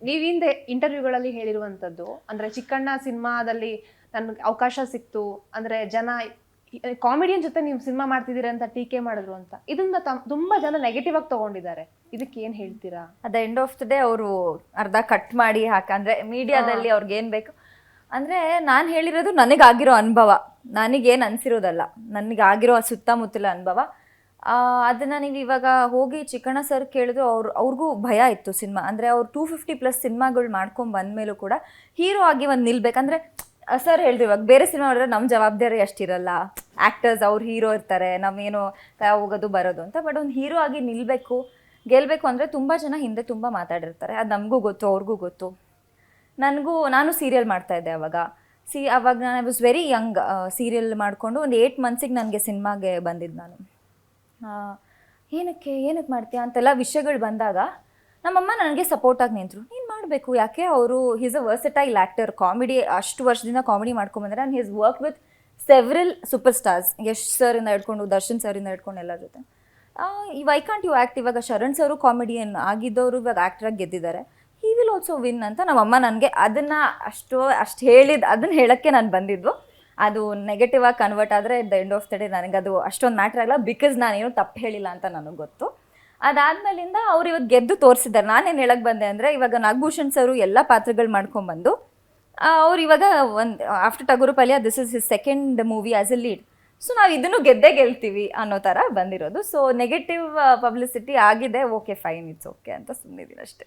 ನೀವಿಂದೆ ಇಂಟರ್ವ್ಯೂಗಳಲ್ಲಿ ಹೇಳಿರುವಂತದ್ದು ಅಂದ್ರೆ ಚಿಕ್ಕಣ್ಣ ಸಿನಿಮಾದಲ್ಲಿ ನನ್ಗೆ ಅವಕಾಶ ಸಿಕ್ತು ಅಂದ್ರೆ ಜನ ಕಾಮಿಡಿಯನ್ ಜೊತೆ ನೀವು ಸಿನಿಮಾ ಮಾಡ್ತಿದ್ದೀರಾ ಅಂತ ಟೀಕೆ ಮಾಡಿದ್ರು ಅಂತ ಇದನ್ನ ತುಂಬಾ ಜನ ನೆಗೆಟಿವ್ ಆಗಿ ತಗೊಂಡಿದ್ದಾರೆ. ಇದಕ್ಕೆ ಏನ್ ಹೇಳ್ತೀರಾ? At the end of the day ಅವರು ಅರ್ಧ ಕಟ್ ಮಾಡಿ ಅಂದ್ರೆ ಮೀಡಿಯಾದಲ್ಲಿ ಅವ್ರಿಗೆ ಏನ್ ಬೇಕು ಅಂದ್ರೆ ನಾನು ಹೇಳಿರೋದು ನನಗಾಗಿರೋ ಅನುಭವ, ನನಗೇನು ಅನ್ಸಿರೋದಲ್ಲ, ನನಗಾಗಿರೋ ಸುತ್ತಮುತ್ತಲ ಅನುಭವ. ಅದನ್ನ ನೀವು ಇವಾಗ ಹೋಗಿ ಚಿಕ್ಕಣ್ಣ ಸರ್ ಕೇಳಿದ್ರು ಅವ್ರಿಗೂ ಭಯ ಇತ್ತು ಸಿನಿಮಾ ಅಂದರೆ ಅವ್ರು 250+ ಸಿನಿಮಾಗಳು ಮಾಡ್ಕೊಂಡು ಬಂದಮೇಲೂ ಕೂಡ ಹೀರೋ ಆಗಿ ಒಂದು ನಿಲ್ಬೇಕಂದ್ರೆ ಸರ್ ಹೇಳಿದ್ರು ಇವಾಗ ಬೇರೆ ಸಿನಿಮಾ ನೋಡಿದ್ರೆ ನಮ್ಮ ಜವಾಬ್ದಾರಿ ಅಷ್ಟಿರಲ್ಲ, ಆ್ಯಕ್ಟರ್ಸ್ ಅವ್ರು ಹೀರೋ ಇರ್ತಾರೆ, ನಾವೇನೋ ಹೋಗೋದು ಬರೋದು ಅಂತ. ಬಟ್ ಒಂದು ಹೀರೋ ಆಗಿ ನಿಲ್ಲಬೇಕು, ಗೆಲ್ಲಬೇಕು ಅಂದರೆ ತುಂಬ ಜನ ಹಿಂದೆ ತುಂಬ ಮಾತಾಡಿರ್ತಾರೆ. ಅದು ನಮಗೂ ಗೊತ್ತು, ಅವ್ರಿಗೂ ಗೊತ್ತು. ನಾನು ಸೀರಿಯಲ್ ಮಾಡ್ತಾಯಿದ್ದೆ ಅವಾಗ. ಅವಾಗ ನಾನು I was very Young. Serial ಮಾಡಿಕೊಂಡು ಒಂದು 8 ಮಂತ್ಸಿಗೆ ನನಗೆ ಸಿನಿಮಾಗೆ ಬಂದಿದ್ದು ನಾನು. ಏನಕ್ಕೆ ಮಾಡ್ತೀಯಾ ಅಂತೆಲ್ಲ ವಿಷಯಗಳು ಬಂದಾಗ ನಮ್ಮಮ್ಮ ನನಗೆ ಸಪೋರ್ಟಾಗಿ ನಿಂತರು. ನೀನು ಮಾಡಬೇಕು, ಯಾಕೆ ಅವರು is a versatile actor, comedy ಅಷ್ಟು ವರ್ಷದಿಂದ ಕಾಮಿಡಿ ಮಾಡ್ಕೊಂಬಂದರೆ and he's work with several superstars, Yash ಸರಿಂದ ಹಿಡ್ಕೊಂಡು ದರ್ಶನ್ ಸರಿಂದ ಹಿಡ್ಕೊಂಡು ಎಲ್ಲರ ಜೊತೆ. Why can't you act? ಇವಾಗ ಶರಣ್ ಸರು ಕಾಮಿಡಿಯನ್ ಆಗಿದ್ದವರು ಇವಾಗ ಆ್ಯಕ್ಟ್ರಾಗಿ ಗೆದ್ದಿದ್ದಾರೆ, ಹಿ ವಿಲ್ ಆಲ್ಸೋ ವಿನ್ ಅಂತ ನಮ್ಮಮ್ಮ ನನಗೆ ಅದನ್ನು ಅಷ್ಟು ಅದನ್ನು ಹೇಳೋಕ್ಕೆ ನಾನು ಬಂದಿದ್ದು. ಅದು ನೆಗೆಟಿವ್ ಆಗಿ ಕನ್ವರ್ಟ್ ಆದರೆ the end of the day ನನಗೆ ಅದು ಅಷ್ಟೊಂದು ಮ್ಯಾಟ್ರ್ ಆಗಲ್ಲ, ಬಿಕಾಸ್ ನಾನೇನು ತಪ್ಪು ಹೇಳಿಲ್ಲ ಅಂತ ನನಗೆ ಗೊತ್ತು. ಅದಾದಮೇಲಿಂದ ಅವ್ರು ಇವಾಗ ಗೆದ್ದು ತೋರಿಸಿದ್ದಾರೆ. ನಾನೇನು ಹೇಳಕ್ಕೆ ಬಂದೆ ಅಂದರೆ ಇವಾಗ ನಾಗಭೂಷಣ್ ಸರು ಎಲ್ಲ ಪಾತ್ರಗಳು ಮಾಡ್ಕೊಂಡ್ಬಂದು ಅವ್ರು ಇವಾಗ ಆಫ್ಟರ್ ಟಗರು ಪಲ್ಯ this is his second movie as A lead. So ನಾವು ಇದನ್ನು ಗೆಲ್ತೀವಿ ಅನ್ನೋ ಥರ ಬಂದಿರೋದು. ಸೊ ನೆಗೆಟಿವ್ ಪಬ್ಲಿಸಿಟಿ ಆಗಿದೆ, ಓಕೆ ಫೈನ್, ಇಟ್ಸ್ ಓಕೆ ಅಂತ ಸುಮ್ಮನಿದ್ದೀನಿ ಅಷ್ಟೇ.